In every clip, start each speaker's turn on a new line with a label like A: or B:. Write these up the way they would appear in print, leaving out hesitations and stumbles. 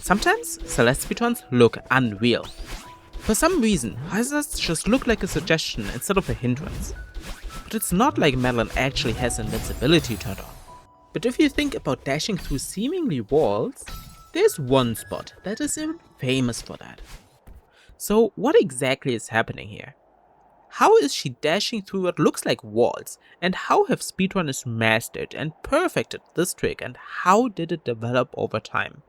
A: Sometimes Celeste speedruns look unreal. For some reason, hazards just look like a suggestion instead of a hindrance. But it's not like Madeline actually has invincibility turned on. But if you think about dashing through seemingly walls, there's one spot that is even famous for that. So what exactly is happening here? How is she dashing through what looks like walls, and how have speedrunners mastered and perfected this trick, and how did it develop over time?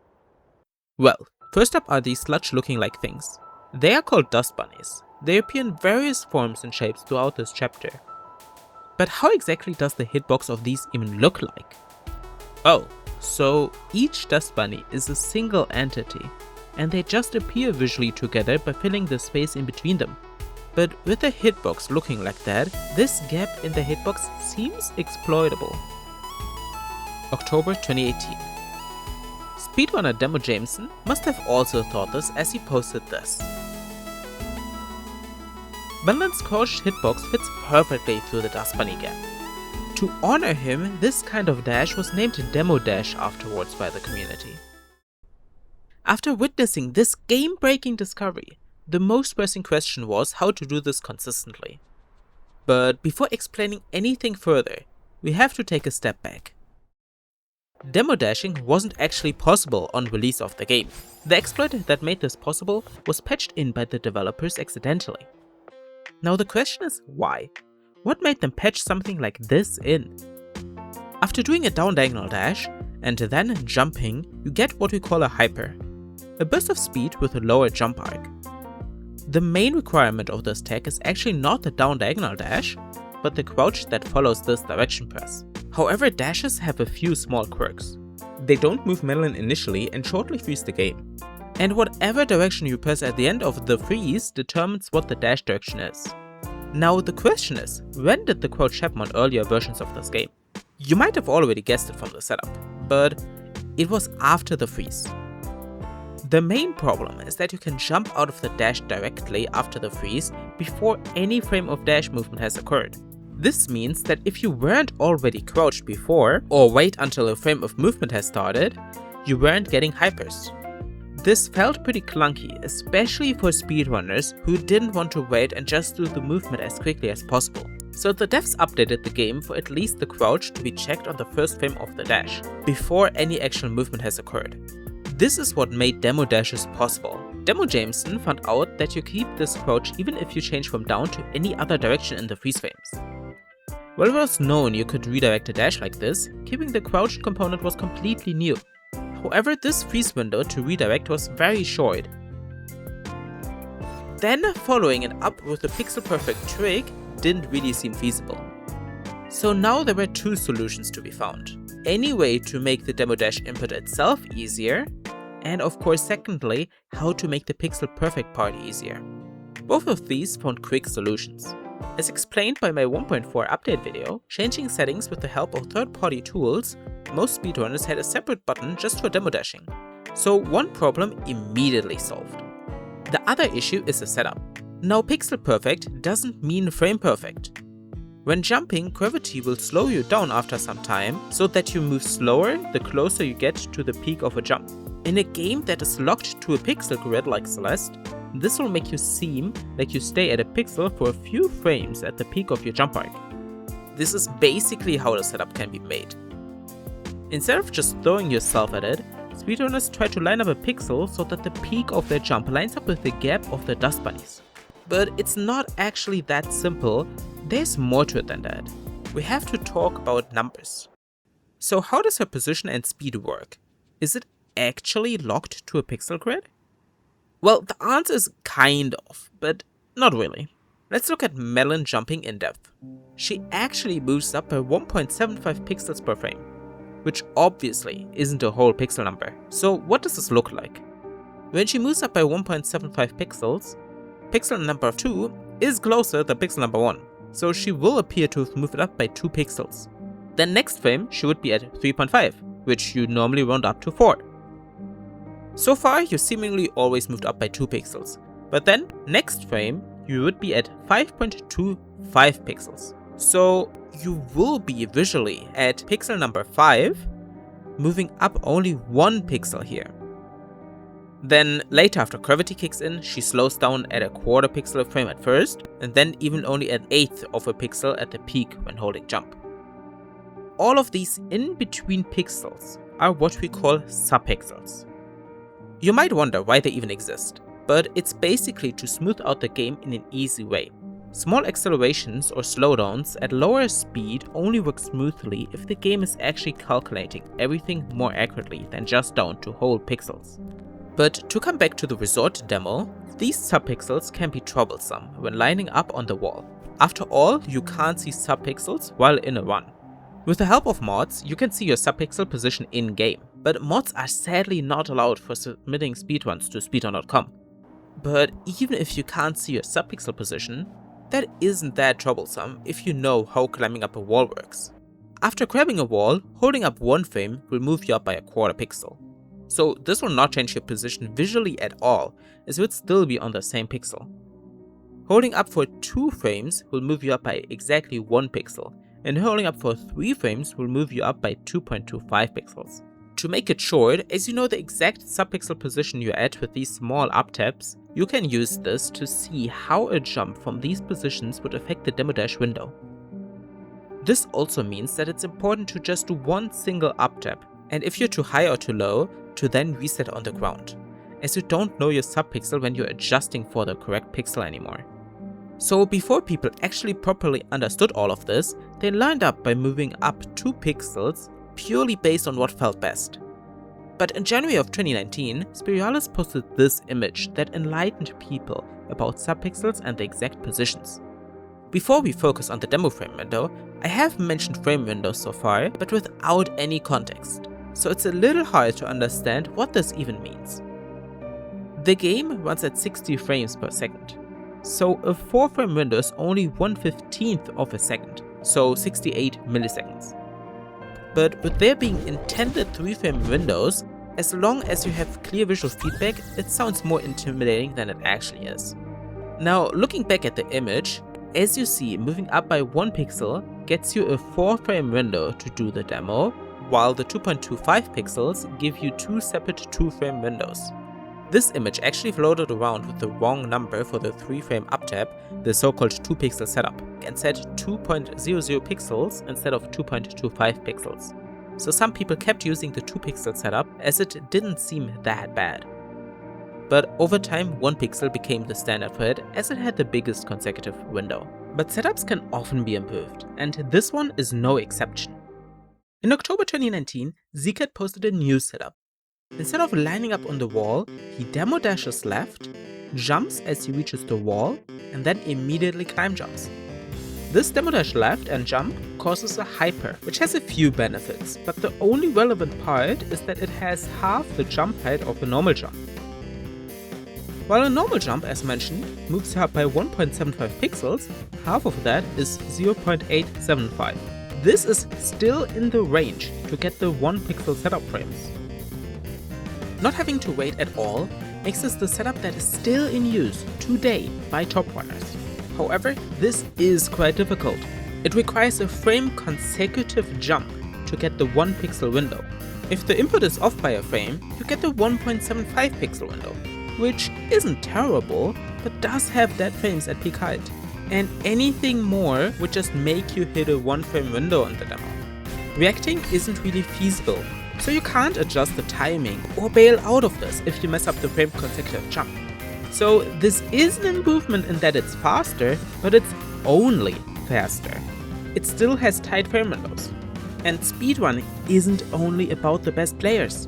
A: Well, first up are these sludge looking like things. They are called dust bunnies. They appear in various forms and shapes throughout this chapter. But how exactly does the hitbox of these even look like? Oh, so each dust bunny is a single entity, and they just appear visually together by filling the space in between them. But with a hitbox looking like that, this gap in the hitbox seems exploitable. October 2018. Speedrunner Demohyper must have also thought this as he posted this. Madeline's crouched hitbox fits perfectly through the dust bunny gap. To honor him, this kind of dash was named Demo Dash afterwards by the community. After witnessing this game-breaking discovery, the most pressing question was how to do this consistently. But before explaining anything further, we have to take a step back. Demo dashing wasn't actually possible on release of the game. The exploit that made this possible was patched in by the developers accidentally. Now the question is why? What made them patch something like this in? After doing a down diagonal dash and then jumping, you get what we call a hyper, a burst of speed with a lower jump arc. The main requirement of this tech is actually not the down diagonal dash, but the crouch that follows this direction press. However, dashes have a few small quirks. They don't move Madeline initially and shortly freeze the game. And whatever direction you press at the end of the freeze determines what the dash direction is. Now the question is, when did the crouch happen on earlier versions of this game? You might have already guessed it from the setup, but it was after the freeze. The main problem is that you can jump out of the dash directly after the freeze before any frame of dash movement has occurred. This means that if you weren't already crouched before, or wait until a frame of movement has started, you weren't getting hypers. This felt pretty clunky, especially for speedrunners who didn't want to wait and just do the movement as quickly as possible. So the devs updated the game for at least the crouch to be checked on the first frame of the dash, before any actual movement has occurred. This is what made demo dashes possible. Demohyper found out that you keep this crouch even if you change from down to any other direction in the freeze frames. While it was known you could redirect a dash like this, keeping the crouched component was completely new. However, this freeze window to redirect was very short. Then following it up with a pixel perfect trick didn't really seem feasible. So now there were two solutions to be found. Any way to make the demo dash input itself easier, and of course secondly, how to make the pixel perfect part easier. Both of these found quick solutions. As explained by my 1.4 update video, changing settings with the help of third-party tools, most speedrunners had a separate button just for demo dashing. So one problem immediately solved. The other issue is the setup. Now pixel perfect doesn't mean frame perfect. When jumping, gravity will slow you down after some time, so that you move slower the closer you get to the peak of a jump. In a game that is locked to a pixel grid like Celeste, this will make you seem like you stay at a pixel for a few frames at the peak of your jump arc. This is basically how the setup can be made. Instead of just throwing yourself at it, speedrunners try to line up a pixel so that the peak of their jump lines up with the gap of the dust bunnies. But it's not actually that simple, there's more to it than that. We have to talk about numbers. So how does her position and speed work? Is it actually locked to a pixel grid? Well, the answer is kind of, but not really. Let's look at Madeline jumping in depth. She actually moves up by 1.75 pixels per frame, which obviously isn't a whole pixel number. So what does this look like? When she moves up by 1.75 pixels, pixel number 2 is closer than pixel number 1, so she will appear to have moved up by 2 pixels. Then next frame she would be at 3.5, which you normally round up to 4. So far you seemingly always moved up by 2 pixels, but then next frame you would be at 5.25 pixels. So you will be visually at pixel number 5, moving up only 1 pixel here. Then later, after gravity kicks in, she slows down at a quarter pixel a frame at first, and then even only an eighth of a pixel at the peak when holding jump. All of these in-between pixels are what we call subpixels. You might wonder why they even exist, but it's basically to smooth out the game in an easy way. Small accelerations or slowdowns at lower speed only work smoothly if the game is actually calculating everything more accurately than just down to whole pixels. But to come back to the resort demo, these subpixels can be troublesome when lining up on the wall. After all, you can't see subpixels while in a run. With the help of mods, you can see your subpixel position in-game, but mods are sadly not allowed for submitting speedruns to speedrun.com. But even if you can't see your subpixel position, that isn't that troublesome if you know how climbing up a wall works. After grabbing a wall, holding up one frame will move you up by a quarter pixel. So this will not change your position visually at all, as you would still be on the same pixel. Holding up for 2 frames will move you up by exactly 1 pixel, and holding up for 3 frames will move you up by 2.25 pixels. To make it short, as you know the exact subpixel position you're at with these small up taps, you can use this to see how a jump from these positions would affect the demo dash window. This also means that it's important to just do one single up tap, and if you're too high or too low, to then reset on the ground, as you don't know your subpixel when you're adjusting for the correct pixel anymore. So before people actually properly understood all of this, they lined up by moving up 2 pixels purely based on what felt best. But in January of 2019, Spiralis posted this image that enlightened people about subpixels and the exact positions. Before we focus on the demo frame window, I have mentioned frame windows so far, but without any context, so it's a little hard to understand what this even means. The game runs at 60 frames per second, so a 4 frame window is only 1/15th of a second, so 68 milliseconds. But with there being intended 3 frame windows, as long as you have clear visual feedback, it sounds more intimidating than it actually is. Now, looking back at the image, as you see, moving up by 1 pixel gets you a 4 frame window to do the demo, while the 2.25 pixels give you 2 separate 2 frame windows. This image actually floated around with the wrong number for the 3 frame up tap, the so-called 2 pixel setup, and said 2.00 pixels instead of 2.25 pixels. So some people kept using the 2 pixel setup as it didn't seem that bad. But over time 1 pixel became the standard for it as it had the biggest consecutive window. But setups can often be improved, and this one is no exception. In October 2019, Zcat posted a new setup. Instead of lining up on the wall, he demo dashes left, jumps as he reaches the wall, and then immediately climb jumps. This demo dash left and jump causes a hyper, which has a few benefits, but the only relevant part is that it has half the jump height of a normal jump. While a normal jump, as mentioned, moves up by 1.75 pixels, half of that is 0.875. This is still in the range to get the 1 pixel setup frames. Not having to wait at all makes this the setup that is still in use today by top runners. However, this is quite difficult. It requires a frame consecutive jump to get the 1 pixel window. If the input is off by a frame, you get the 1.75 pixel window, which isn't terrible, but does have dead frames at peak height. And anything more would just make you hit a 1 frame window on the demo. Reacting isn't really feasible, so you can't adjust the timing or bail out of this if you mess up the frame consecutive jump. So this is an improvement in that it's faster, but it's only faster. It still has tight frame windows. And speedrunning isn't only about the best players.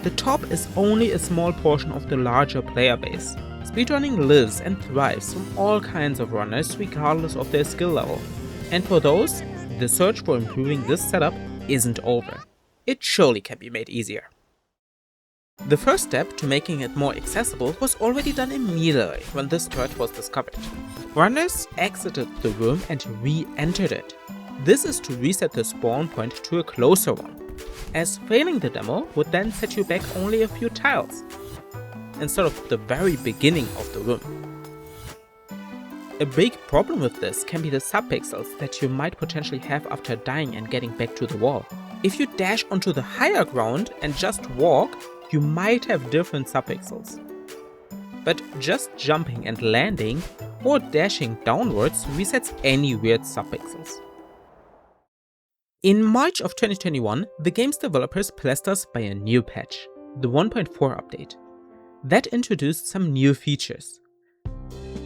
A: The top is only a small portion of the larger player base. Speedrunning lives and thrives from all kinds of runners regardless of their skill level. And for those, the search for improving this setup isn't over. It surely can be made easier. The first step to making it more accessible was already done immediately when this turret was discovered. Runners exited the room and re-entered it. This is to reset the spawn point to a closer one, as failing the demo would then set you back only a few tiles, instead of the very beginning of the room. A big problem with this can be the subpixels that you might potentially have after dying and getting back to the wall. If you dash onto the higher ground and just walk, you might have different subpixels. But just jumping and landing or dashing downwards resets any weird subpixels. In March of 2021, the game's developers blessed us by a new patch, the 1.4 update. That introduced some new features.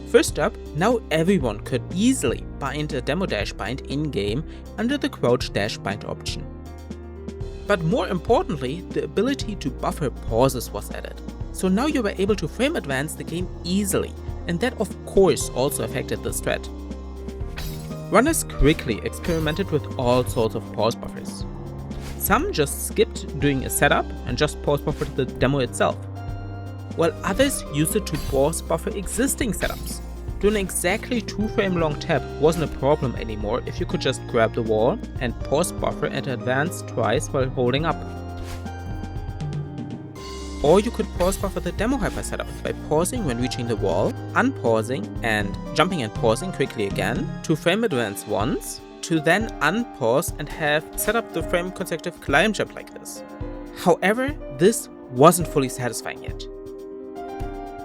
A: First up, now everyone could easily bind a demo dash bind in-game under the crouch dash bind option. But more importantly, the ability to buffer pauses was added. So now you were able to frame advance the game easily, and that of course also affected this thread. Runners quickly experimented with all sorts of pause buffers. Some just skipped doing a setup and just pause buffered the demo itself, while others used it to pause buffer existing setups. Doing exactly 2 frame long tab wasn't a problem anymore if you could just grab the wall and pause buffer and advance twice while holding up. Or you could pause buffer the Demohyper Setup by pausing when reaching the wall, unpausing and jumping and pausing quickly again to frame advance once, to then unpause and have set up the frame consecutive climb jump like this. However, this wasn't fully satisfying yet.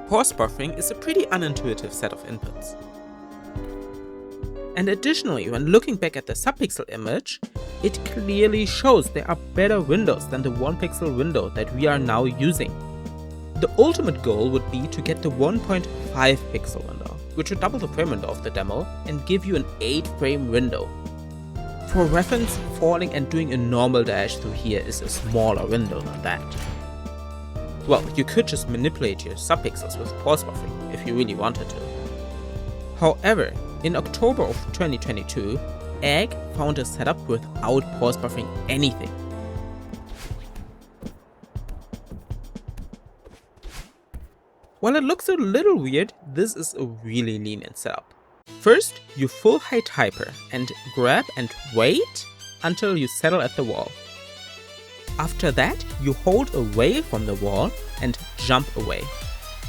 A: Pause buffering is a pretty unintuitive set of inputs. And additionally, when looking back at the subpixel image, it clearly shows there are better windows than the 1 pixel window that we are now using. The ultimate goal would be to get the 1.5 pixel window, which would double the frame window of the demo and give you an 8 frame window. For reference, falling and doing a normal dash through here is a smaller window than that. Well, you could just manipulate your subpixels with pause buffering if you really wanted to. However, in October of 2022, Egg found a setup without pause buffering anything. While it looks a little weird, this is a really lenient setup. First, you full height hyper and grab and wait until you settle at the wall. After that, you hold away from the wall and jump away.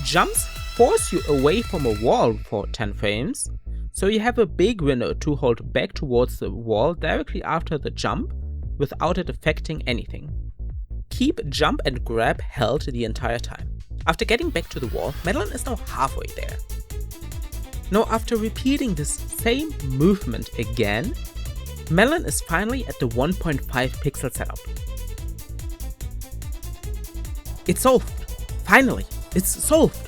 A: Jumps force you away from a wall for 10 frames, so you have a big window to hold back towards the wall directly after the jump without it affecting anything. Keep jump and grab held the entire time. After getting back to the wall, Madeline is now halfway there. Now after repeating this same movement again, Madeline is finally at the 1.5 pixel setup. It's solved! Finally, it's solved!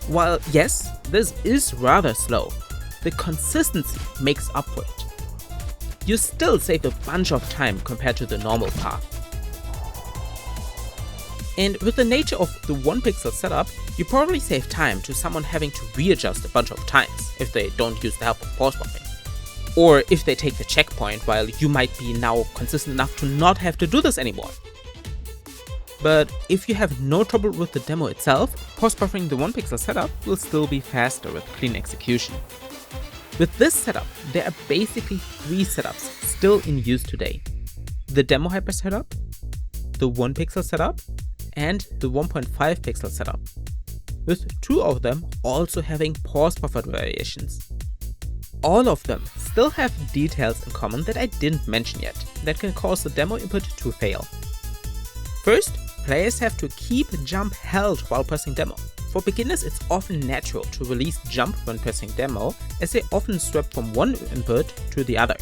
A: While yes, this is rather slow, the consistency makes up for it. You still save a bunch of time compared to the normal path. And with the nature of the 1 pixel setup, you probably save time to someone having to readjust a bunch of times if they don't use the help of pause buffering. Or if they take the checkpoint while you might be now consistent enough to not have to do this anymore. But if you have no trouble with the demo itself, pause buffering the 1 pixel setup will still be faster with clean execution. With this setup, there are basically 3 setups still in use today. The Demohyper setup, the 1 pixel setup, and the 1.5 pixel setup, with 2 of them also having pause buffered variations. All of them still have details in common that I didn't mention yet that can cause the demo input to fail. First, players have to keep jump held while pressing demo. For beginners, it's often natural to release jump when pressing demo, as they often swap from one input to the other.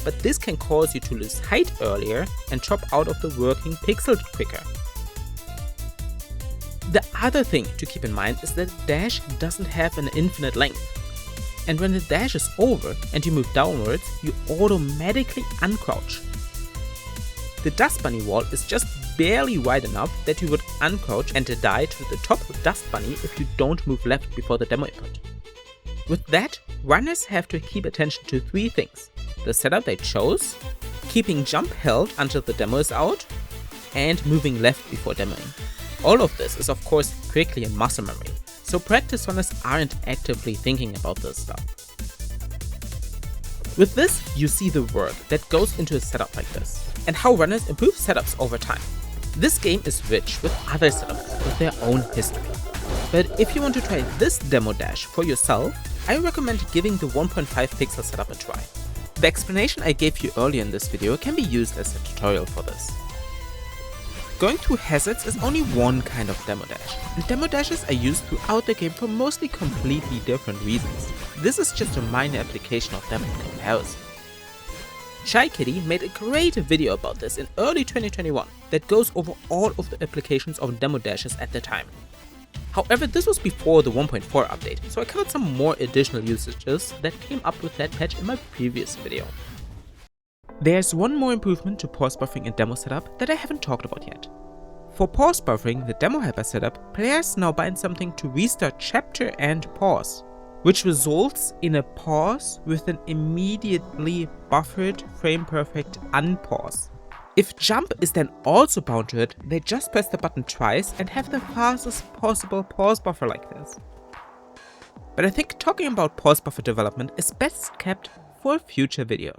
A: But this can cause you to lose height earlier and drop out of the working pixel quicker. The other thing to keep in mind is that dash doesn't have an infinite length. And when the dash is over and you move downwards, you automatically uncrouch. The dust bunny wall is just barely wide enough that you would uncrouch and die to the top dust bunny if you don't move left before the demo input. With that, runners have to keep attention to 3 things: the setup they chose, keeping jump held until the demo is out, and moving left before demoing. All of this is of course quickly in muscle memory, so practice runners aren't actively thinking about this stuff. With this, you see the work that goes into a setup like this, and how runners improve setups over time. This game is rich with other setups with their own history. But if you want to try this demo dash for yourself, I recommend giving the 1.5 pixel setup a try. The explanation I gave you earlier in this video can be used as a tutorial for this. Going through hazards is only one kind of demo dash, and demo dashes are used throughout the game for mostly completely different reasons. This is just a minor application of them in comparison. Shy Kitty made a great video about this in early 2021 that goes over all of the applications of demo dashes at the time. However, this was before the 1.4 update, so I covered some more additional usages that came up with that patch in my previous video. There's one more improvement to pause buffering in Demo Setup that I haven't talked about yet. For pause buffering, the Demohyper Setup, players now bind something to restart chapter and pause, which results in a pause with an immediately buffered frame-perfect unpause. If jump is then also bound to it, they just press the button twice and have the fastest possible pause buffer like this. But I think talking about pause buffer development is best kept for a future video.